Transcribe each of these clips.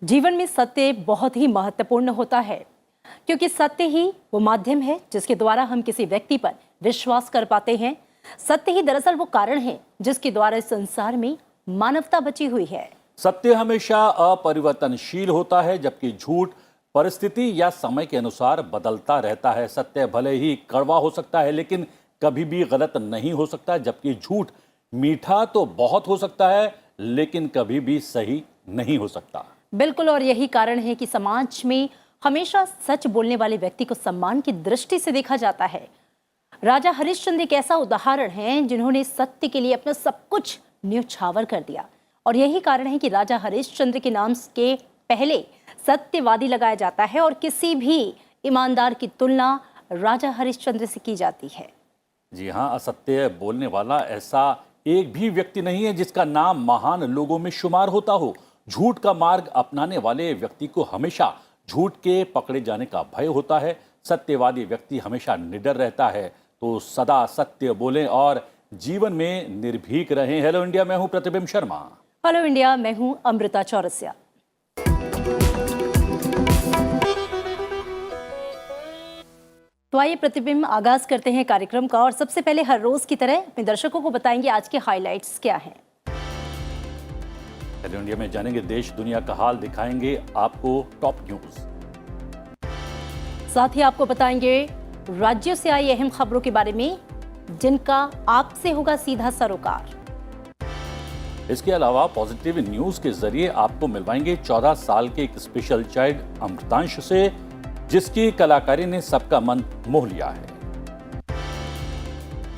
जीवन में सत्य बहुत ही महत्वपूर्ण होता है, क्योंकि सत्य ही वो माध्यम है जिसके द्वारा हम किसी व्यक्ति पर विश्वास कर पाते हैं। सत्य ही दरअसल वो कारण है जिसके द्वारा इस संसार में मानवता बची हुई है। सत्य हमेशा अपरिवर्तनशील होता है, जबकि झूठ परिस्थिति या समय के अनुसार बदलता रहता है। सत्य भले ही कड़वा हो सकता है, लेकिन कभी भी गलत नहीं हो सकता, जबकि झूठ मीठा तो बहुत हो सकता है, लेकिन कभी भी सही नहीं हो सकता। बिल्कुल, और यही कारण है कि समाज में हमेशा सच बोलने वाले व्यक्ति को सम्मान की दृष्टि से देखा जाता है। राजा हरिश्चंद्र एक ऐसा उदाहरण है जिन्होंने सत्य के लिए अपना सब कुछ न्यौछावर कर दिया, और यही कारण है कि राजा हरिश्चंद्र के नाम के पहले सत्यवादी लगाया जाता है और किसी भी ईमानदार की तुलना राजा हरिश्चंद्र से की जाती है। जी हाँ, असत्य बोलने वाला ऐसा एक भी व्यक्ति नहीं है जिसका नाम महान लोगों में शुमार होता हो। झूठ का मार्ग अपनाने वाले व्यक्ति को हमेशा झूठ के पकड़े जाने का भय होता है। सत्यवादी व्यक्ति हमेशा निडर रहता है। तो सदा सत्य बोलें और जीवन में निर्भीक रहें। हेलो इंडिया, मैं हूं प्रतिबिंब शर्मा। हेलो इंडिया, मैं हूं अमृता चौरसिया। तो आइए प्रतिबिंब आगाज करते हैं कार्यक्रम का, और सबसे पहले हर रोज की तरह अपने दर्शकों को बताएंगे आज के हाइलाइट्स क्या हैं। हेलो इंडिया में जानेंगे देश दुनिया का हाल, दिखाएंगे आपको टॉप न्यूज। साथ ही आपको बताएंगे राज्यों से आई अहम खबरों के बारे में जिनका आपसे होगा सीधा सरोकार। इसके अलावा पॉजिटिव न्यूज के जरिए आपको मिलवाएंगे 14 साल के एक स्पेशल चाइल्ड अमृतांश से, जिसकी कलाकारी ने सबका मन मोह लिया है।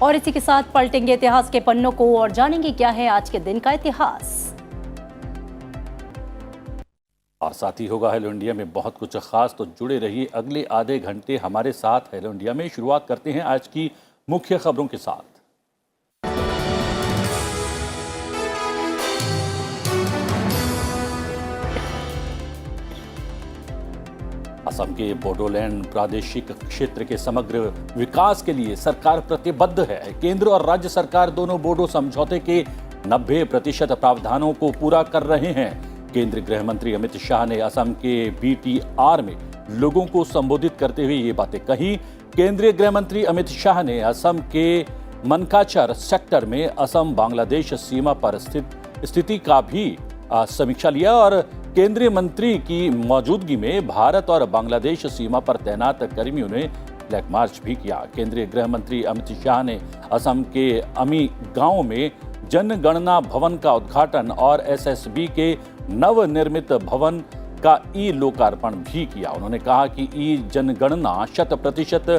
और इसी के साथ पलटेंगे इतिहास के पन्नों को और जानेंगे क्या है आज के दिन का इतिहास। और साथ ही होगा हेलो इंडिया में बहुत कुछ खास, तो जुड़े रहिए अगले आधे घंटे हमारे साथ। हेलो इंडिया में शुरुआत करते हैं आज की मुख्य खबरों के साथ। असम के बोडोलैंड प्रादेशिक क्षेत्र के समग्र विकास के लिए सरकार प्रतिबद्ध है। केंद्र और राज्य सरकार दोनों बोडो समझौते के 90% प्रावधानों को पूरा कर रहे हैं। केंद्रीय गृह मंत्री अमित शाह ने असम के BTR में लोगों को संबोधित करते हुए ये बातें कही। केंद्रीय गृह मंत्री अमित शाह ने असम के मनकाचर सेक्टर में असम बांग्लादेश सीमा पर स्थित स्थिति का भी समीक्षा लिया, और केंद्रीय मंत्री की मौजूदगी में भारत और बांग्लादेश सीमा पर तैनात कर्मियों ने फ्लैग मार्च भी किया। केंद्रीय गृह मंत्री अमित शाह ने असम के अमी गांव में जनगणना भवन का उद्घाटन और SSB के नवनिर्मित भवन का लोकार्पण भी किया। उन्होंने कहा कि जनगणना 100%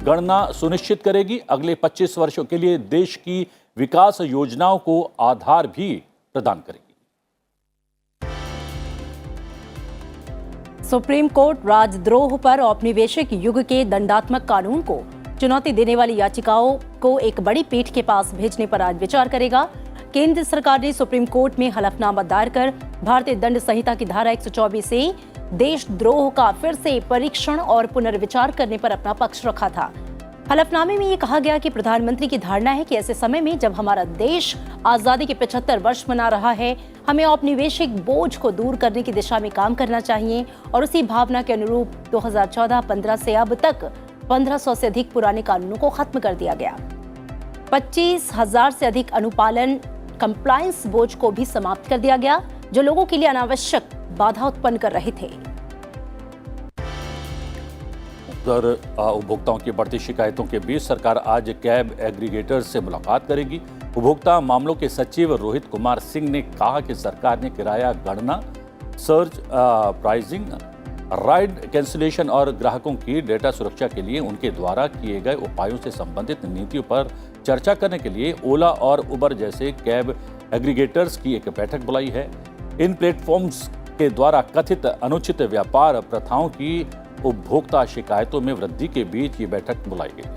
गणना सुनिश्चित करेगी, अगले 25 वर्षों के लिए देश की विकास योजनाओं को आधार भी प्रदान करेगी। सुप्रीम कोर्ट राजद्रोह पर औपनिवेशिक युग के दंडात्मक कानून को चुनौती देने वाली याचिकाओं को एक बड़ी पीठ के पास भेजने पर आज विचार करेगा। केंद्र सरकार ने सुप्रीम कोर्ट में हलफनामा दायर कर भारतीय दंड संहिता की धारा 124 से देशद्रोह का फिर से परीक्षण और पुनर्विचार करने पर अपना पक्ष रखा था। हलफनामे में ये कहा गया कि प्रधानमंत्री की धारणा है कि ऐसे समय में जब हमारा देश आजादी के 75 वर्ष मना रहा है, हमें औपनिवेशिक बोझ को दूर करने की दिशा में काम करना चाहिए, और उसी भावना के अनुरूप 2014-15 से अब तक 1500 से अधिक पुराने कानूनों को खत्म कर दिया गया। 25,000 से अधिक अनुपालन कंप्लायंस बोझ को भी समाप्त कर दिया गया, जो लोगों के लिए अनावश्यक बाधा उत्पन्न कर रहे थे। उधर उपभोक्ताओं की बढ़ती शिकायतों के बीच सरकार आज कैब एग्रीगेटर्स से मुलाकात करेगी। उपभोक्ता मामलों के सचिव रोहित कुमार सिंह ने कहा कि सरकार ने किराया गणना, सर्च प्राइसिंग, राइड कैंसिलेशन और ग्राहकों की डेटा सुरक्षा के लिए उनके द्वारा किए गए उपायों से संबंधित नीतियों पर चर्चा करने के लिए ओला और उबर जैसे कैब एग्रीगेटर्स की एक बैठक बुलाई है। इन प्लेटफॉर्म्स के द्वारा कथित अनुचित व्यापार प्रथाओं की उपभोक्ता शिकायतों में वृद्धि के बीच ये बैठक बुलाई गई।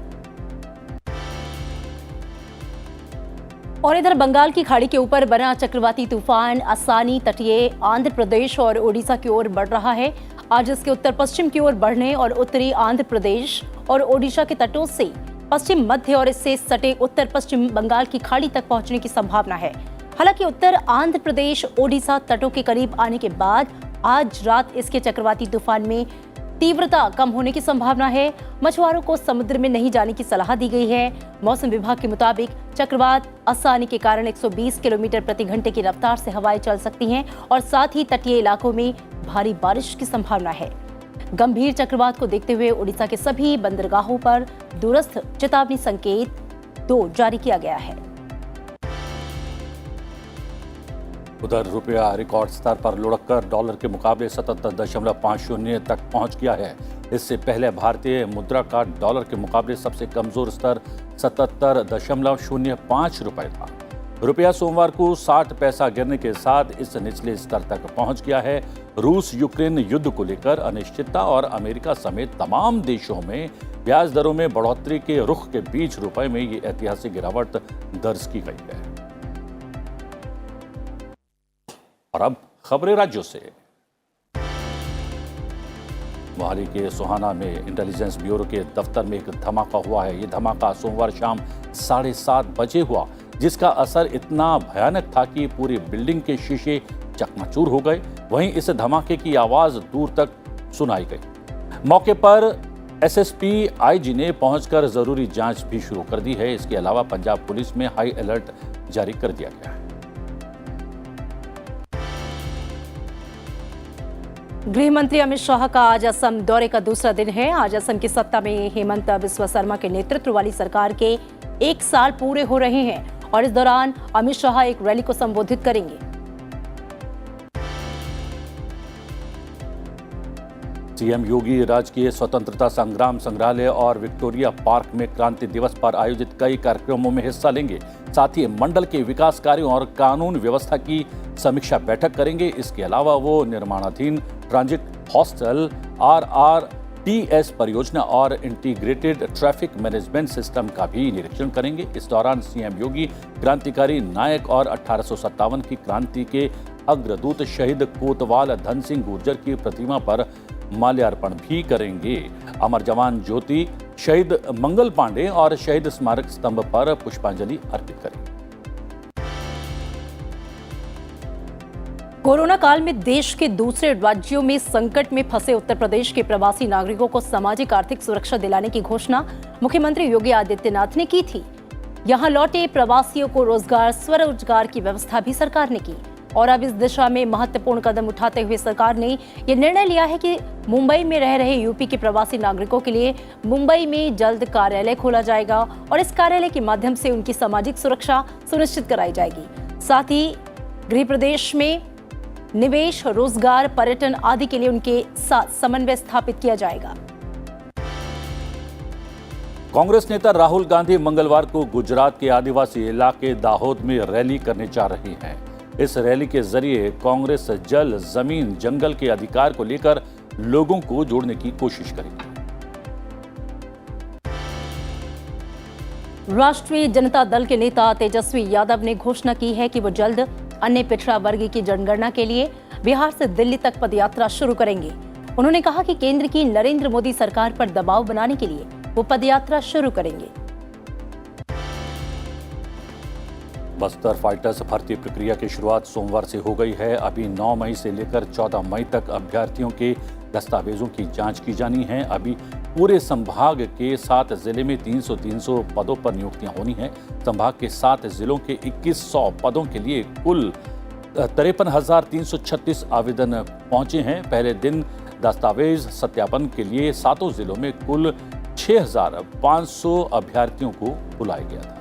और इधर बंगाल की खाड़ी के ऊपर बना चक्रवाती तूफान आसानी तटीय आंध्र प्रदेश और ओडिशा की ओर बढ़ रहा है। आज इसके उत्तर पश्चिम की ओर बढ़ने और उत्तरी आंध्र प्रदेश और ओडिशा के तटों से पश्चिम मध्य और इससे सटे उत्तर पश्चिम बंगाल की खाड़ी तक पहुंचने की संभावना है। हालांकि उत्तर आंध्र प्रदेश ओडिशा तटों के करीब आने के बाद आज रात इसके चक्रवाती तूफान में तीव्रता कम होने की संभावना है। मछुआरों को समुद्र में नहीं जाने की सलाह दी गई है। मौसम विभाग के मुताबिक चक्रवात आसानी के कारण 120 किलोमीटर प्रति घंटे की रफ्तार से हवाएं चल सकती हैं और साथ ही तटीय इलाकों में भारी बारिश की संभावना है। गंभीर चक्रवात को देखते हुए उड़ीसा के सभी बंदरगाहों पर दूरस्थ चेतावनी संकेत 2 जारी किया गया है। उधर रुपया रिकॉर्ड स्तर पर लुढ़ककर डॉलर के मुकाबले 77.50 तक पहुंच गया है। इससे पहले भारतीय मुद्रा का डॉलर के मुकाबले सबसे कमजोर स्तर 77.05 रुपए था। रुपया सोमवार को 60 पैसा गिरने के साथ इस निचले स्तर तक पहुंच गया है। रूस यूक्रेन युद्ध को लेकर अनिश्चितता और अमेरिका समेत तमाम देशों में ब्याज दरों में बढ़ोतरी के रुख के बीच रुपए में ये ऐतिहासिक गिरावट दर्ज की गई है। और अब खबरें राज्यों से। मोहाली के सोहाना में इंटेलिजेंस ब्यूरो के दफ्तर में एक धमाका हुआ है। यह धमाका सोमवार शाम 7:30 बजे हुआ, जिसका असर इतना भयानक था कि पूरी बिल्डिंग के शीशे चकनाचूर हो गए। वहीं इस धमाके की आवाज दूर तक सुनाई गई। मौके पर एसएसपी आईजी ने पहुंचकर जरूरी जांच भी शुरू कर दी है। इसके अलावा पंजाब पुलिस में हाई अलर्ट जारी कर दिया गया है। गृह मंत्री अमित शाह का आज असम दौरे का दूसरा दिन है। आज असम की सत्ता में हेमंत बिस्वा शर्मा के नेतृत्व वाली सरकार के 1 साल पूरे हो रहे हैं और इस दौरान अमित शाह एक रैली को संबोधित करेंगे। सीएम योगी राजकीय स्वतंत्रता संग्राम संग्रहालय और विक्टोरिया पार्क में क्रांति दिवस पर आयोजित कई कार्यक्रमों में हिस्सा लेंगे। साथ ही मंडल के विकास कार्यों और कानून व्यवस्था की समीक्षा बैठक करेंगे। इसके अलावा वो निर्माणाधीन ट्रांजिट हॉस्टल RRTS परियोजना और इंटीग्रेटेड ट्रैफिक मैनेजमेंट सिस्टम का भी निरीक्षण करेंगे। इस दौरान सीएम योगी क्रांतिकारी नायक और 1857 की क्रांति के अग्रदूत शहीद कोतवाल धन सिंह गुर्जर की प्रतिमा पर माल्यार्पण भी करेंगे। अमर जवान ज्योति, शहीद मंगल पांडे और शहीद स्मारक स्तंभ पर पुष्पांजलि अर्पित करेंगे। कोरोना काल में देश के दूसरे राज्यों में संकट में फंसे उत्तर प्रदेश के प्रवासी नागरिकों को सामाजिक आर्थिक सुरक्षा दिलाने की घोषणा मुख्यमंत्री योगी आदित्यनाथ ने की थी। यहां लौटे प्रवासियों को रोजगार, स्वरोजगार की व्यवस्था भी सरकार ने की और अब इस दिशा में महत्वपूर्ण कदम उठाते हुए सरकार ने यह निर्णय लिया है कि मुंबई में रह रहे यूपी के प्रवासी नागरिकों के लिए मुंबई में जल्द कार्यालय खोला जाएगा और इस कार्यालय के माध्यम से उनकी सामाजिक सुरक्षा सुनिश्चित कराई जाएगी। साथ ही गृह प्रदेश में निवेश, रोजगार, पर्यटन आदि के लिए उनके साथ समन्वय स्थापित किया जाएगा। कांग्रेस नेता राहुल गांधी मंगलवार को गुजरात के आदिवासी इलाके दाहोद में रैली करने जा रहे हैं। इस रैली के जरिए कांग्रेस जल, जमीन, जंगल के अधिकार को लेकर लोगों को जोड़ने की कोशिश करेगी। राष्ट्रीय जनता दल के नेता तेजस्वी यादव ने घोषणा की है कि वो जल्द अन्य पिछड़ा वर्ग की जनगणना के लिए बिहार से दिल्ली तक पदयात्रा शुरू करेंगे। उन्होंने कहा कि केंद्र की नरेंद्र मोदी सरकार पर दबाव बनाने के लिए वो पदयात्रा शुरू करेंगे। बस्तर फाइटर्स भर्ती प्रक्रिया की शुरुआत सोमवार से हो गई है। अभी 9 मई से लेकर 14 मई तक अभ्यर्थियों के दस्तावेजों की जांच की जानी है। अभी पूरे संभाग के 7 जिले में 300 पदों पर नियुक्तियां होनी हैं। संभाग के 7 जिलों के 2100 पदों के लिए कुल 53,336 आवेदन पहुंचे हैं। पहले दिन दस्तावेज सत्यापन के लिए 7 जिलों में कुल 6,500 अभ्यर्थियों को बुलाया गया था।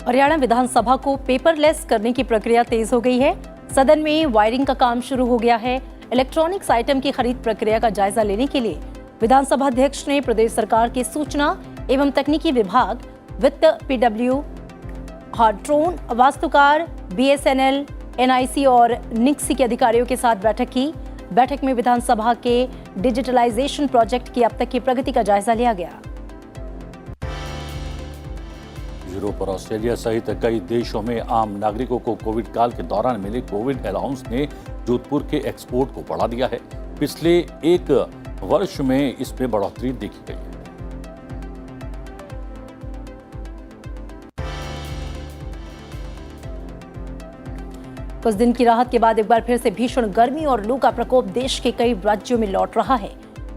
हरियाणा विधानसभा को पेपरलेस करने की प्रक्रिया तेज हो गई है। सदन में वायरिंग का काम शुरू हो गया है। इलेक्ट्रॉनिक्स आइटम की खरीद प्रक्रिया का जायजा लेने के लिए विधानसभा अध्यक्ष ने प्रदेश सरकार के सूचना एवं तकनीकी विभाग, वित्त, PW, हार्ट्रोन, वास्तुकार, BSNL, NIC और निक्सी के अधिकारियों के साथ बैठक की। बैठक में विधानसभा के डिजिटलाइजेशन प्रोजेक्ट की अब तक की प्रगति का जायजा लिया गया। यूरोप और ऑस्ट्रेलिया सहित कई देशों में आम नागरिकों को कोविड काल के दौरान मिले कोविड अलाउंस ने जोधपुर के एक्सपोर्ट को बढ़ा दिया है। पिछले 1 वर्ष में इसमें बढ़ोतरी देखी गई है। कुछ दिन की राहत के बाद एक बार फिर से भीषण गर्मी और लू का प्रकोप देश के कई राज्यों में लौट रहा है।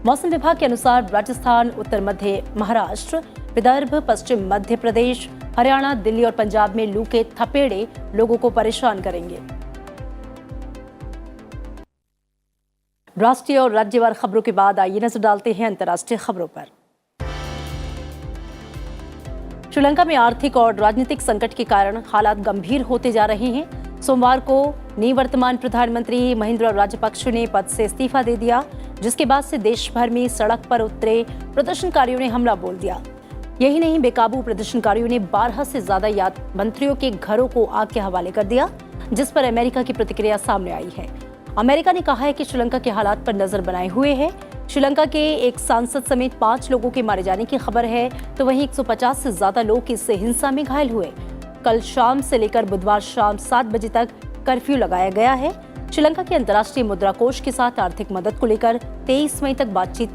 मौसम विभाग के अनुसार राजस्थान, उत्तर मध्य महाराष्ट्र, विदर्भ, पश्चिम मध्य प्रदेश, हरियाणा, दिल्ली और पंजाब में लू के थपेड़े लोगों को परेशान करेंगे। राष्ट्रीय और राज्यवार खबरों के बाद आइए नजर डालते हैं अंतर्राष्ट्रीय खबरों पर। श्रीलंका में आर्थिक और राजनीतिक संकट के कारण हालात गंभीर होते जा रहे हैं। सोमवार को निवर्तमान प्रधानमंत्री महिंद्रा राजपक्ष ने पद से इस्तीफा दे दिया, जिसके बाद से देश भर में सड़क पर उतरे प्रदर्शनकारियों ने हमला बोल दिया। यही नहीं, बेकाबू प्रदर्शनकारियों ने 12 से ज्यादा मंत्रियों के घरों को आग के हवाले कर दिया, जिस पर अमेरिका की प्रतिक्रिया सामने आई है। अमेरिका ने कहा है कि श्रीलंका के हालात पर नजर बनाए हुए है। श्रीलंका के एक सांसद समेत 5 लोगों के मारे जाने की खबर है, तो वहीं 150 से ज्यादा लोग इस हिंसा में घायल हुए। कल शाम से लेकर बुधवार शाम 7 बजे तक कर्फ्यू लगाया गया है। श्रीलंका के अंतर्राष्ट्रीय मुद्रा कोष के साथ आर्थिक मदद को लेकर 23 मई तक बातचीत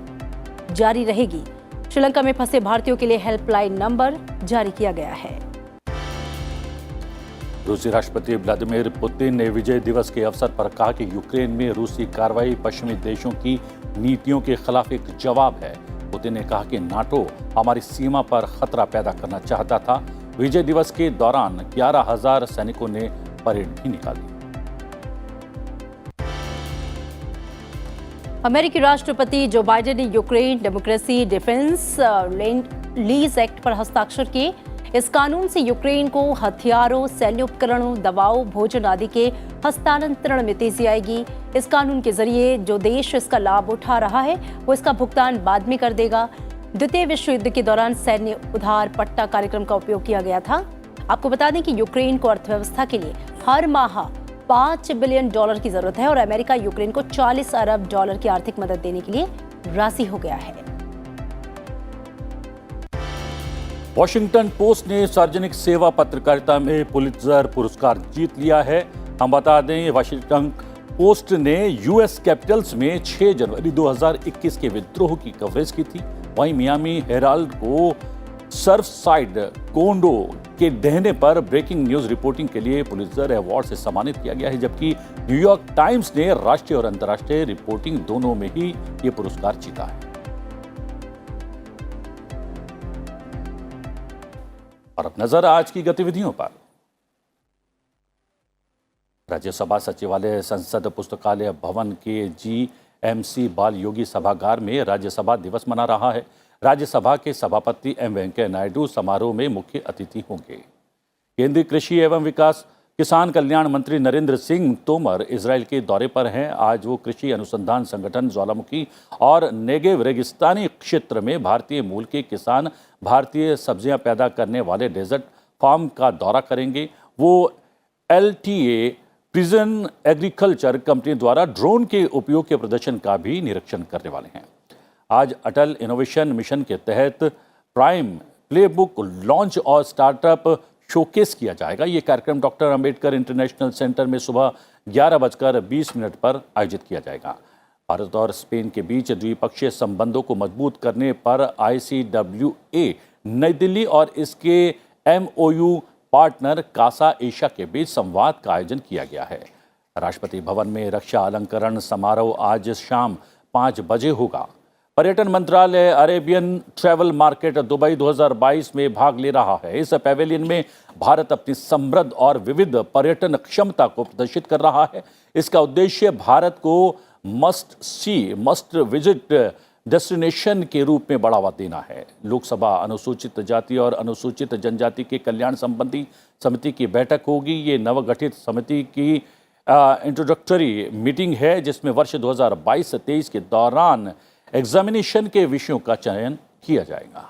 जारी रहेगी। श्रीलंका में फंसे भारतीयों के लिए हेल्पलाइन नंबर जारी किया गया है। रूसी राष्ट्रपति व्लादिमीर पुतिन ने विजय दिवस के अवसर पर कहा कि यूक्रेन में रूसी कार्रवाई पश्चिमी देशों की नीतियों के खिलाफ एक जवाब है। पुतिन ने कहा कि नाटो हमारी सीमा पर खतरा पैदा करना चाहता था। विजय दिवस के दौरान 11,000 सैनिकों ने परेड भी निकाली। अमेरिकी राष्ट्रपति जो बाइडेन ने Ukraine democracy defence lease act पर हस्ताक्षर किए। इस कानून से यूक्रेन को हथियारों, सैन्य उपकरणों, दवाओं, भोजन आदि के हस्तांतरण में तेजी आएगी। इस कानून के जरिए जो देश इसका लाभ उठा रहा है वो इसका भुगतान बाद में कर देगा। द्वितीय विश्व युद्ध के दौरान सैन्य उधार पट्टा कार्यक्रम का उपयोग किया गया था। आपको बता दें कि यूक्रेन को अर्थव्यवस्था के लिए हर माह $5 बिलियन की जरूरत है और अमेरिका यूक्रेन को $40 अरब की आर्थिक मदद देने के लिए राजी हो गया है। वॉशिंगटन पोस्ट ने सार्वजनिक सेवा पत्रकारिता में पुलित्जर पुरस्कार जीत लिया है। हम बता दें, वॉशिंगटन पोस्ट ने यूएस कैपिटल्स में 6 जनवरी 2021 के विद्रोह की कवरेज की थी। वहीं मियामी हेराल्ड को सर्फसाइड कोंडो के ढहने पर ब्रेकिंग न्यूज रिपोर्टिंग के लिए पुलित्जर अवार्ड से सम्मानित किया गया है, जबकि न्यूयॉर्क टाइम्स ने राष्ट्रीय और अंतर्राष्ट्रीय रिपोर्टिंग दोनों में ही ये पुरस्कार जीता है। और अब नजर आज की गतिविधियों पर। राज्यसभा सचिवालय संसद पुस्तकालय भवन के जीएमसी बाल योगी सभागार में राज्यसभा दिवस मना रहा है। राज्यसभा के सभापति एम वेंकैया नायडू समारोह में मुख्य अतिथि होंगे। केंद्रीय कृषि एवं किसान कल्याण मंत्री नरेंद्र सिंह तोमर इजराइल के दौरे पर हैं। आज वो कृषि अनुसंधान संगठन ज्वालामुखी और नेगेव रेगिस्तानी क्षेत्र में भारतीय मूल के किसान भारतीय सब्जियां पैदा करने वाले डेजर्ट फार्म का दौरा करेंगे। वो LTA प्रिजन एग्रीकल्चर कंपनी द्वारा ड्रोन के उपयोग के प्रदर्शन का भी निरीक्षण करने वाले हैं। आज अटल इनोवेशन मिशन के तहत प्राइम प्लेबुक लॉन्च और स्टार्टअप शोकेस किया जाएगा। ये कार्यक्रम डॉक्टर अंबेडकर इंटरनेशनल सेंटर में सुबह 11:20 पर आयोजित किया जाएगा। भारत और स्पेन के बीच द्विपक्षीय संबंधों को मजबूत करने पर ICWA नई दिल्ली और इसके MOU पार्टनर कासा एशिया के बीच संवाद का आयोजन किया गया है। राष्ट्रपति भवन में रक्षा अलंकरण समारोह आज शाम 5 बजे होगा। पर्यटन मंत्रालय अरेबियन ट्रैवल मार्केट दुबई 2022 में भाग ले रहा है। इस पैवेलियन में भारत अपनी समृद्ध और विविध पर्यटन क्षमता को प्रदर्शित कर रहा है। इसका उद्देश्य भारत को मस्ट विजिट डेस्टिनेशन के रूप में बढ़ावा देना है। लोकसभा अनुसूचित जाति और अनुसूचित जनजाति के कल्याण संबंधी समिति की बैठक होगी। ये नवगठित समिति की इंट्रोडक्टरी मीटिंग है, जिसमें वर्ष 2022-23 के दौरान एग्जामिनेशन के विषयों का चयन किया जाएगा।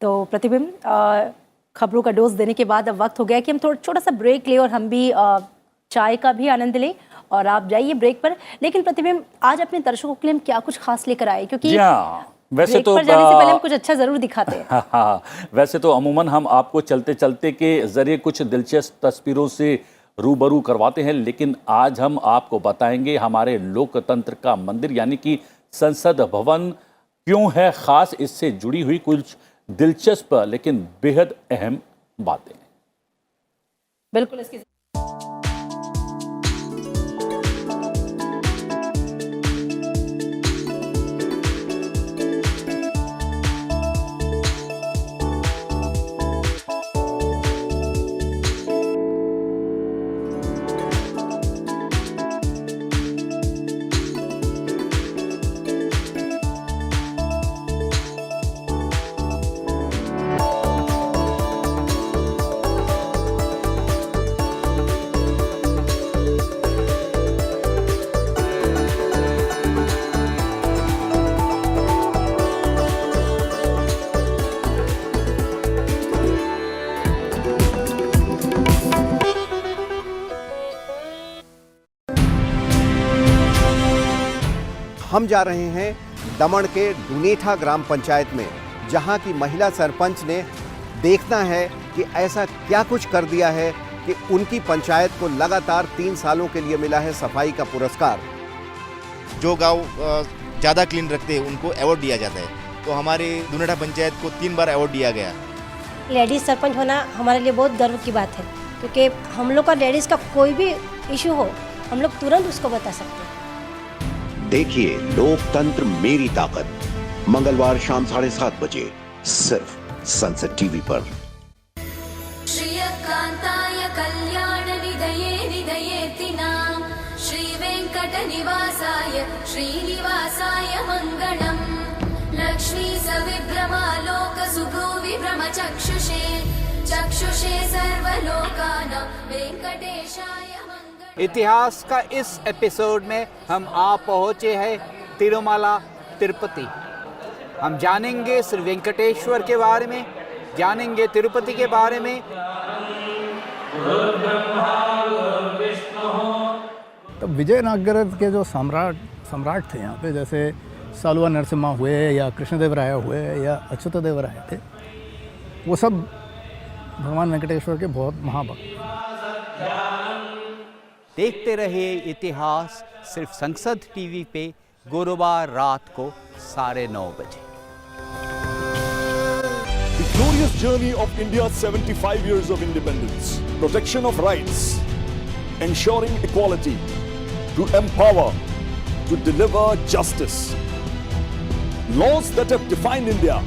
तो प्रतिबिंब खबरों का डोज देने के बाद अब वक्त हो गया कि हम थोड़ा छोटा सा ब्रेक लें और हम भी चाय का भी आनंद लें और आप जाइए ब्रेक पर। लेकिन प्रतिबिंब, आज अपने दर्शकों के लिए हम क्या कुछ खास लेकर आए, क्योंकि वैसे तो पर जाने से पहले हम कुछ अच्छा जरूर दिखाते हैं। हाँ, वैसे तो अमूमन हम आपको चलते चलते के जरिए कुछ दिलचस्प तस्वीरों से रूबरू करवाते हैं, लेकिन आज हम आपको बताएंगे हमारे लोकतंत्र का मंदिर यानी कि संसद भवन क्यों है खास। इससे जुड़ी हुई कुछ दिलचस्प लेकिन बेहद अहम बातें। बिल्कुल इसकी हम जा रहे हैं दमन के डुनेठा ग्राम पंचायत में, जहां की महिला सरपंच ने देखना है कि ऐसा क्या कुछ कर दिया है कि उनकी पंचायत को लगातार 3 सालों के लिए मिला है सफाई का पुरस्कार। जो गांव ज़्यादा क्लीन रखते हैं उनको अवार्ड दिया जाता है। तो हमारे डुनेठा पंचायत को 3 बार अवार्ड दिया गया। लेडीज़ सरपंच होना हमारे लिए बहुत गर्व की बात है, क्योंकि हम लोग का लेडीज़ का कोई भी इशू हो हम लोग तुरंत उसको बता सकते हैं। देखिए लोकतंत्र मेरी ताकत, मंगलवार शाम 7:30 बजे सिर्फ सनसेट टीवी पर। श्रीयकान्ताय कल्याण निधयेतिनां श्री वेंकट निवासाय श्रीनिवासाय मंगलम्। लक्ष्मी सविभ्रमालोक सुभ्रूविभ्रम चक्षुषे चक्षुषे सर्वलोकानां वेंकटेशाय मंगलम्। इतिहास का इस एपिसोड में हम आ पहुंचे हैं तिरुमला तिरुपति। हम जानेंगे श्री वेंकटेश्वर के बारे में, जानेंगे तिरुपति के बारे में। तो विजयनगर के जो सम्राट थे यहाँ पे, जैसे सालुवा नरसिम्हा हुए या कृष्णदेवराय हुए या अच्युतदेवराय थे, वो सब भगवान वेंकटेश्वर के बहुत महाभक्त। देखते रहे इतिहास सिर्फ संसद टीवी पे गुरुवार रात को 9:30 बजे। The glorious journey of India's 75 years of independence, protection of rights, ensuring equality, to empower, to deliver justice. Laws that have defined India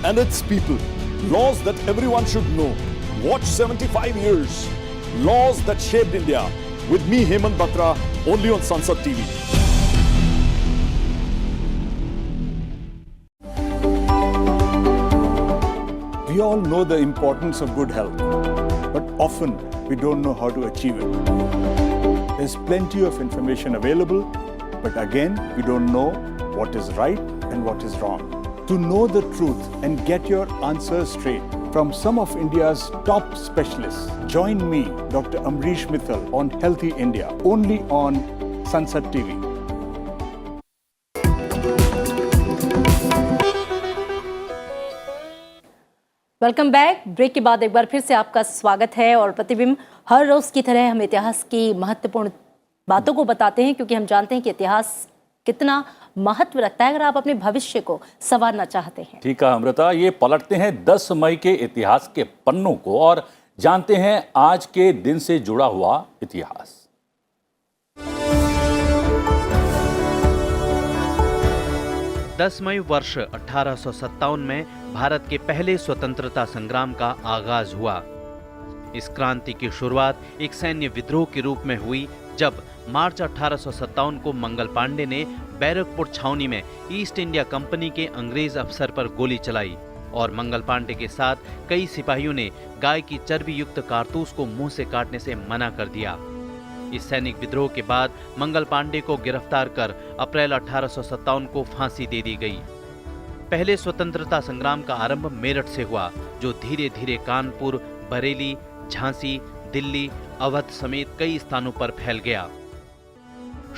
and its people, laws that everyone should know. Watch 75 years, laws that shaped India. With me, Hemant Batra, only on Sansad TV. We all know the importance of good health, but often we don't know how to achieve it. There's plenty of information available, but again, we don't know what is right and what is wrong. To know the truth and get your answers straight from some of India's top specialists, join me, Dr. Amrish Mithal, on Healthy India, only on Sansad TV. Welcome back. Break के बाद एक बार फिर से आपका स्वागत है। और प्रतिबिंब, हर रोज की तरह हम इतिहास की महत्वपूर्ण बातों को बताते हैं, क्योंकि हम जानते हैं कि इतिहास कितना महत्व रखता है अगर आप अपने भविष्य को संवारना चाहते हैं। ठीक है अमृता, ये पलटते हैं 10 मई के इतिहास के पन्नों को और जानते हैं आज के दिन से जुड़ा हुआ इतिहास। दस मई वर्ष 1857 में भारत के पहले स्वतंत्रता संग्राम का आगाज हुआ। इस क्रांति की शुरुआत एक सैन्य विद्रोह के रूप में हुई, जब मार्च 1857 को मंगल पांडे ने बैरकपुर छावनी में ईस्ट इंडिया कंपनी के अंग्रेज अफसर पर गोली चलाई और मंगल पांडे के साथ कई सिपाहियों ने गाय की चर्बी युक्त कारतूस को मुंह से काटने से मना कर दिया। इस सैनिक विद्रोह के बाद मंगल पांडे को गिरफ्तार कर अप्रैल 1857 को फांसी दे दी गई। पहले स्वतंत्रता संग्राम का आरंभ मेरठ से हुआ, जो धीरे धीरे कानपुर, बरेली, झांसी, दिल्ली, अवध समेत कई स्थानों पर फैल गया।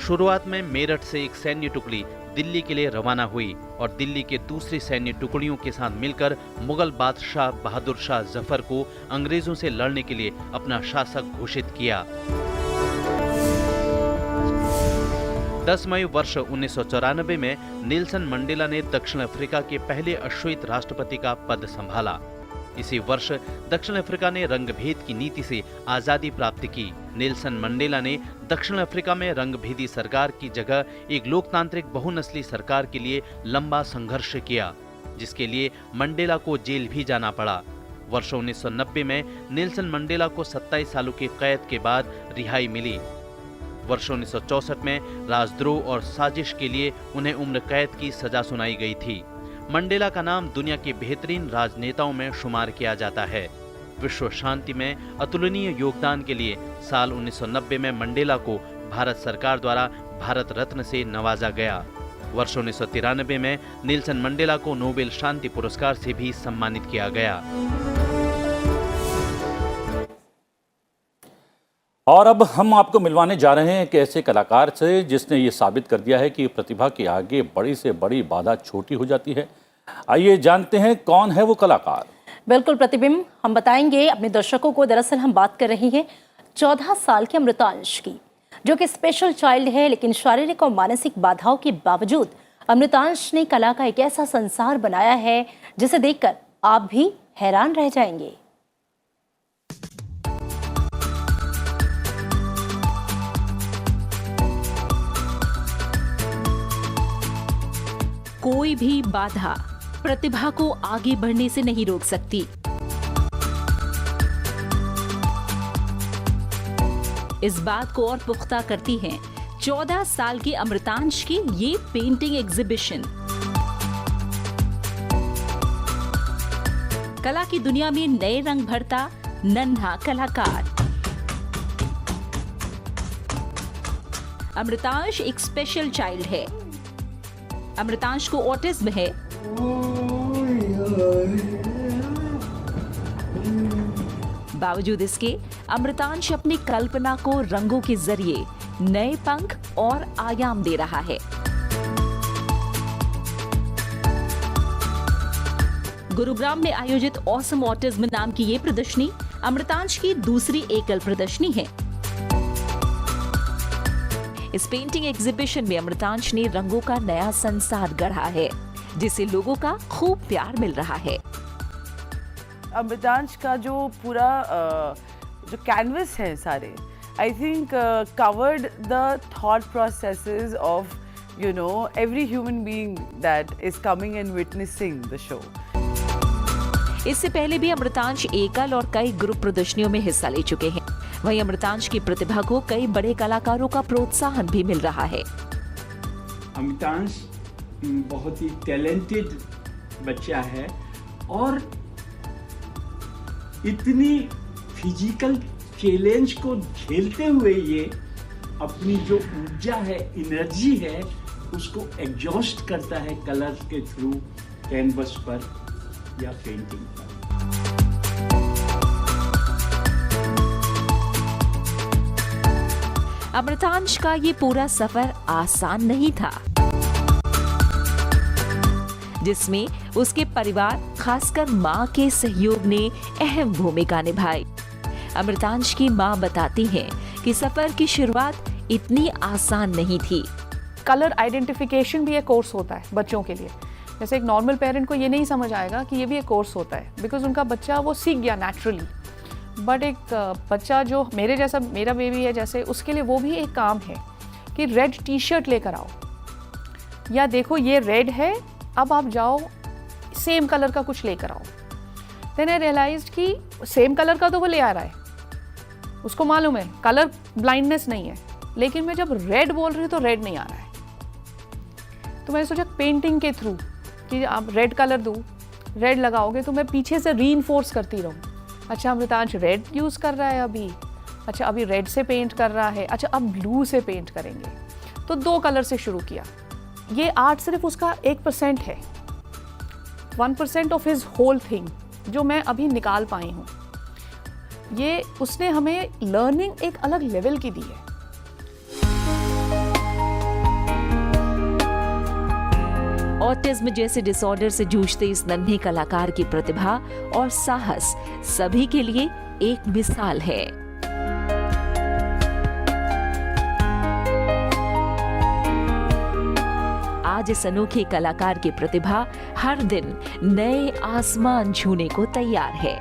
शुरुआत में मेरठ से एक सैन्य टुकड़ी दिल्ली के लिए रवाना हुई और दिल्ली के दूसरी सैन्य टुकड़ियों के साथ मिलकर मुगल बादशाह बहादुर शाह जफर को अंग्रेजों से लड़ने के लिए अपना शासक घोषित किया। 10 मई वर्ष 1994 में नेल्सन मंडेला ने दक्षिण अफ्रीका के पहले अश्वेत राष्ट्रपति का पद संभाला। इसी वर्ष दक्षिण अफ्रीका ने रंगभेद की नीति से आजादी प्राप्त की। नेल्सन मंडेला ने दक्षिण अफ्रीका में रंगभेदी सरकार की जगह एक लोकतांत्रिक बहुनस्ली सरकार के लिए लंबा संघर्ष किया, जिसके लिए मंडेला को जेल भी जाना पड़ा। वर्ष 1990 में नेल्सन मंडेला को 27 सालों की कैद के बाद रिहाई मिली। वर्ष 1964 में राजद्रोह और साजिश के लिए उन्हें उम्र कैद की सजा सुनाई गई थी। मंडेला का नाम दुनिया के बेहतरीन राजनेताओं में शुमार किया जाता है। विश्व शांति में अतुलनीय योगदान के लिए साल 1990 में मंडेला को भारत सरकार द्वारा भारत रत्न से नवाजा गया। वर्ष 1993 में नेल्सन मंडेला को नोबेल शांति पुरस्कार से भी सम्मानित किया गया। और अब हम आपको मिलवाने जा रहे हैं एक ऐसे कलाकार से जिसने ये साबित कर दिया है कि प्रतिभा के आगे बड़ी से बड़ी बाधा छोटी हो जाती है। आइए जानते हैं कौन है वो कलाकार। बिल्कुल प्रतिबिंब, हम बताएंगे अपने दर्शकों को। दरअसल हम बात कर रही हैं 14 साल के अमृतांश की, जो कि स्पेशल चाइल्ड है, लेकिन शारीरिक और मानसिक बाधाओं के बावजूद अमृतांश ने कला का एक ऐसा संसार बनाया है जिसे देखकर आप भी हैरान रह जाएंगे। कोई भी बाधा प्रतिभा को आगे बढ़ने से नहीं रोक सकती। इस बात को और पुख्ता करती है 14 साल के अमृतांश की ये पेंटिंग एग्जीबिशन। कला की दुनिया में नए रंग भरता नन्हा कलाकार। अमृतांश एक स्पेशल चाइल्ड है। अमृतांश को ऑटिज्म है। बावजूद इसके अमृतांश अपनी कल्पना को रंगों के जरिए नए पंख और आयाम दे रहा है। गुरुग्राम में आयोजित ऑसम ऑटिज्म नाम की ये प्रदर्शनी अमृतांश की दूसरी एकल प्रदर्शनी है। इस पेंटिंग एग्जीबिशन में अमृतांश ने रंगों का नया संसार गढ़ा है, जिसे लोगों का खूब प्यार मिल रहा है। अमृतांश का जो पूरा जो कैनवस है सारे, I think covered the thought processes of every human being that is coming and witnessing the show. इससे पहले भी अमृतांश एकल और कई ग्रुप प्रदर्शनियों में हिस्सा ले चुके हैं। वहीं अमृतांश की प्रतिभा को कई बड़े कलाकारों का प्रोत्साहन भी मिल रहा है। अमृतांश बहुत ही टैलेंटेड बच्चा है और इतनी फिजिकल चैलेंज को झेलते हुए ये अपनी जो ऊर्जा है, एनर्जी है, उसको एग्जॉस्ट करता है कलर के थ्रू कैनवस पर या पेंटिंग पर। अमृतांश का ये पूरा सफर आसान नहीं था, जिसमें उसके परिवार खासकर मां के सहयोग ने अहम भूमिका निभाई। अमृतांश की मां बताती हैं कि सफर की शुरुआत इतनी आसान नहीं थी। कलर आइडेंटिफिकेशन भी एक कोर्स होता है बच्चों के लिए। जैसे एक नॉर्मल पेरेंट को ये नहीं समझ आएगा कि ये भी एक कोर्स होता है, बिकॉज उनका बच्चा वो सीख गया नेचुरली। बट एक बच्चा जो मेरे जैसा, मेरा बेबी है जैसे, उसके लिए वो भी एक काम है कि रेड टी शर्ट लेकर आओ, या देखो ये रेड है, अब आप जाओ सेम कलर का कुछ लेकर आओ। देन आई रियलाइज्ड कि सेम कलर का तो वो ले आ रहा है, उसको मालूम है कलर ब्लाइंडनेस नहीं है, लेकिन मैं जब रेड बोल रही हूँ तो रेड नहीं आ रहा है। तो मैंने सोचा पेंटिंग के थ्रू कि आप रेड कलर दूँ, रेड लगाओगे तो मैं पीछे से रीइंफोर्स करती रहूँ। अच्छा अमृतांश रेड यूज़ कर रहा है अभी, अच्छा अभी रेड से पेंट कर रहा है, अच्छा अब ब्लू से पेंट करेंगे। तो 2 कलर से शुरू किया। ये आर्ट सिर्फ उसका 1% है, 1% ऑफ हिज होल थिंग जो मैं अभी निकाल पाई हूँ। ये उसने हमें लर्निंग एक अलग लेवल की दी है। ऑटिज्म जैसे डिसऑर्डर से जूझते इस नन्हे कलाकार की प्रतिभा और साहस सभी के लिए एक मिसाल है। आज इस अनोखे कलाकार की प्रतिभा हर दिन नए आसमान छूने को तैयार है।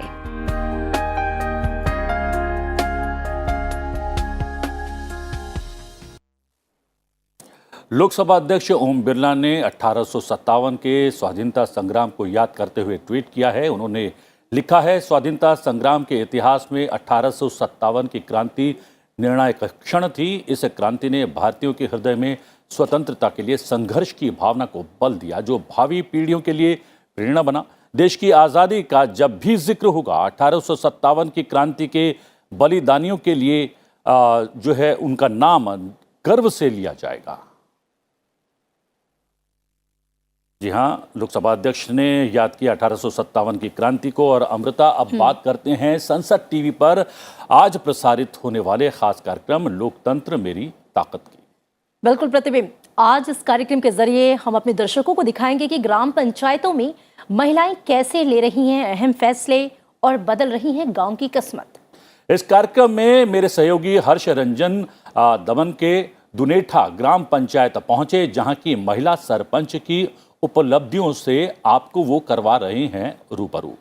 लोकसभा अध्यक्ष ओम बिरला ने 1857 के स्वाधीनता संग्राम को याद करते हुए ट्वीट किया है। उन्होंने लिखा है, स्वाधीनता संग्राम के इतिहास में 1857 की क्रांति निर्णायक क्षण थी। इस क्रांति ने भारतीयों के हृदय में स्वतंत्रता के लिए संघर्ष की भावना को बल दिया, जो भावी पीढ़ियों के लिए प्रेरणा बना। देश की आज़ादी का जब भी जिक्र होगा 1857 की क्रांति के बलिदानियों के लिए जो है उनका नाम गर्व से लिया जाएगा। जी हाँ, लोकसभा अध्यक्ष ने याद किया 1857 की क्रांति को। और अमृता, अब बात करते हैं संसद टीवी पर आज प्रसारित होने वाले खास कार्यक्रम लोकतंत्र मेरी ताकत की। बिल्कुल प्रतिबिंब, आज इस कार्यक्रम के जरिए हम अपने दर्शकों को दिखाएंगे कि ग्राम पंचायतों में महिलाएं कैसे ले रही हैं अहम फैसले और बदल रही हैं गांव की किस्मत। इस कार्यक्रम में मेरे सहयोगी हर्ष रंजन दमन के दुनेठा ग्राम पंचायत पहुंचे, जहां की महिला सरपंच की उपलब्धियों से आपको वो करवा रहे हैं रूबरू।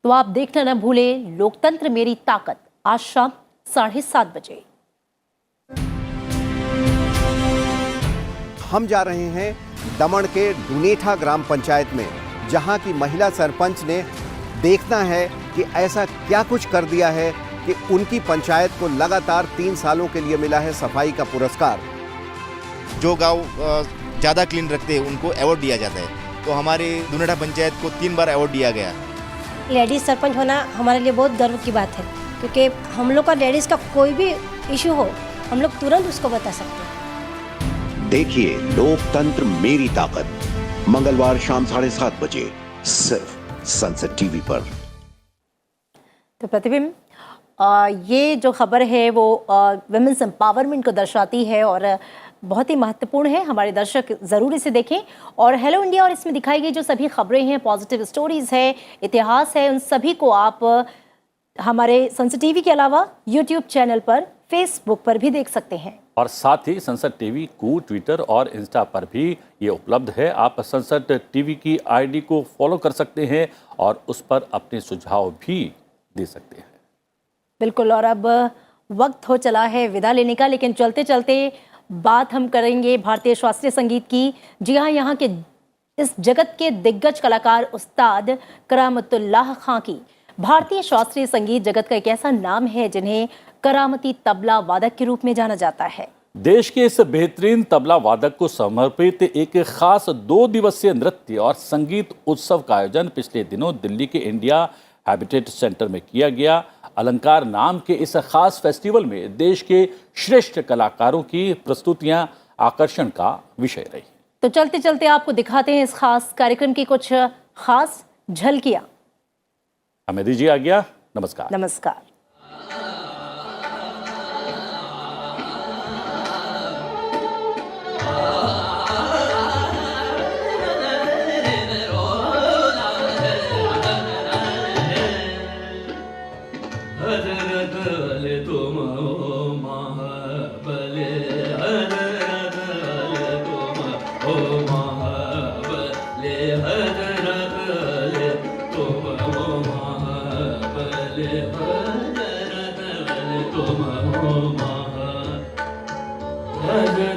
तो आप देखना न भूलें लोकतंत्र मेरी ताकत, आज शाम 7:30 बजे। हम जा रहे हैं दमन के दुनेठा ग्राम पंचायत में, जहां की महिला सरपंच ने देखना है कि ऐसा क्या कुछ कर दिया है कि उनकी पंचायत को लगातार 3 सालों के लिए मिला है सफाई का पुरस्कार। जो गांव ज़्यादा क्लीन रखते हैं उनको अवार्ड दिया जाता है। तो हमारे दुनेठा पंचायत को 3 बार अवार्ड दिया गया। लेडीज़ सरपंच होना हमारे लिए बहुत गर्व की बात है, क्योंकि हम लोग का लेडीज़ का कोई भी इशू हो हम लोग तुरंत उसको बता सकते हैं। देखिए लोकतंत्र मेरी ताकत, मंगलवार शाम 7:30 बजे सिर्फ संसद टीवी पर। तो प्रतिबिंब, ये जो खबर है वो वुमेन्स एम्पावरमेंट को दर्शाती है और बहुत ही महत्वपूर्ण है। हमारे दर्शक ज़रूर इसे देखें। और हेलो इंडिया और इसमें दिखाई गई जो सभी खबरें हैं, पॉजिटिव स्टोरीज़ है, इतिहास है, उन सभी को आप हमारे संसद टीवी के अलावा यूट्यूब चैनल पर, फेसबुक पर भी देख सकते हैं। और साथ ही संसद टीवी को ट्विटर और इंस्टा पर भी ये उपलब्ध है। आप संसद टीवी की आईडी को फॉलो कर सकते हैं और उस पर अपने सुझाव भी दे सकते हैं। बिल्कुल। और अब वक्त हो चला है विदा लेने का, लेकिन चलते चलते बात हम करेंगे भारतीय शास्त्रीय संगीत की। जी हाँ, यहाँ के इस जगत के दिग्गज कलाकार उस्ताद करामतुल्लाह खां की। भारतीय शास्त्रीय संगीत जगत का एक ऐसा नाम है जिन्हें करामती तबला वादक के रूप में जाना जाता है। देश के इस बेहतरीन तबला वादक को समर्पित एक खास 2 दिवसीय नृत्य और संगीत उत्सव का आयोजन पिछले दिनों दिल्ली के इंडिया हैबिटेट सेंटर में किया गया। अलंकार नाम के इस खास फेस्टिवल में देश के श्रेष्ठ कलाकारों की प्रस्तुतियां आकर्षण का विषय रही। तो चलते चलते आपको दिखाते हैं इस खास कार्यक्रम की कुछ खास झलकियां। हमें दीजिए आज्ञा। नमस्कार। नमस्कार। Hare